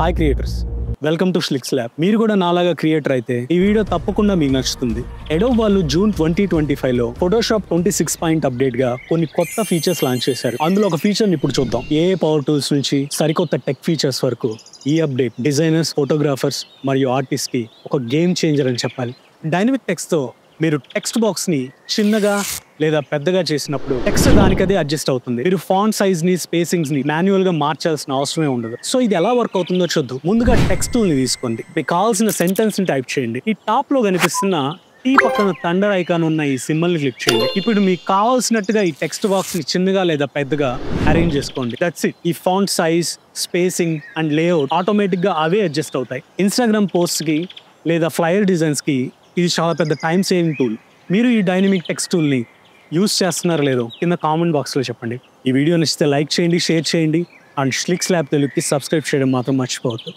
Hi creators, welcome to Slix Lab. మీరు కూడా నాలాగా క్రియేటర్ అయితే ఈ వీడియో తప్పకుండా మీకు నచ్చుతుంది. అడోబ్ వాళ్ళు జూన్ 2025లో ఫోటోషాప్ 26 పాయింట్ అప్డేట్ గా కొన్ని కొత్త ఫీచర్స్ లాంచ్ చేశారు. అందులో ఒక ఫీచర్ ఇప్పుడు చూద్దాం. ఏ పవర్ టూల్స్ నుంచి సరికొత్త టెక్ ఫీచర్స్ వరకు ఈ అప్డేట్ డిజైనర్స్, ఫోటోగ్రాఫర్స్ మరియు ఆర్టిస్ట్ కి ఒక గేమ్ చేంజర్ అని చెప్పాలి. డైనమిక్ టెక్స్ట్ తో మీరు టెక్స్ట్ బాక్స్ ని చిన్నగా లేదా పెద్దగా చేసినప్పుడు టెక్స్ట్ దానికదే అడ్జస్ట్ అవుతుంది. మీరు ఫాంట్ సైజ్ ని, స్పేసింగ్స్ ని మాన్యువల్ గా మార్చాల్సిన అవసరమే ఉండదు. సో ఇది ఎలా వర్క్ అవుతుందో చూద్దాం. ముందుగా టెక్స్ట్ టూల్ ని తీసుకోండి. మీకు కావాల్సిన సెంటెన్స్ ని టైప్ చేయండి. ఈ టాప్ లో కనిపిస్తున్న టీ పక్కన థండర్ ఐకాన్ ఉన్న ఈ సింబల్ ని క్లిక్ చేయండి. ఇప్పుడు మీకు కావాల్సినట్టుగా ఈ టెక్స్ట్ బాక్స్ ని చిన్నగా లేదా పెద్దగా అరేంజ్ చేసుకోండి. That's it. ఈ font size, spacing and layout automatic గా అవే అడ్జస్ట్ అవుతాయి. ఇన్స్టాగ్రామ్ పోస్ట్ కి లేదా ఫ్లైయర్ డిజైన్స్ కి ఇది చాలా పెద్ద టైం సేవింగ్ టూల్. మీరు ఈ డైనమిక్ టెక్స్ట్ టూల్ ని యూస్ చేస్తున్నారో లేదో కింద కామెంట్ బాక్స్ లో చెప్పండి. ఈ వీడియో నచ్చితే లైక్ చేయండి, షేర్ చేయండి అండ్ స్లిక్స్ ల్యాబ్ తెలుగుకి సబ్స్క్రైబ్ చేయడం మాత్రం మర్చిపోవద్దు.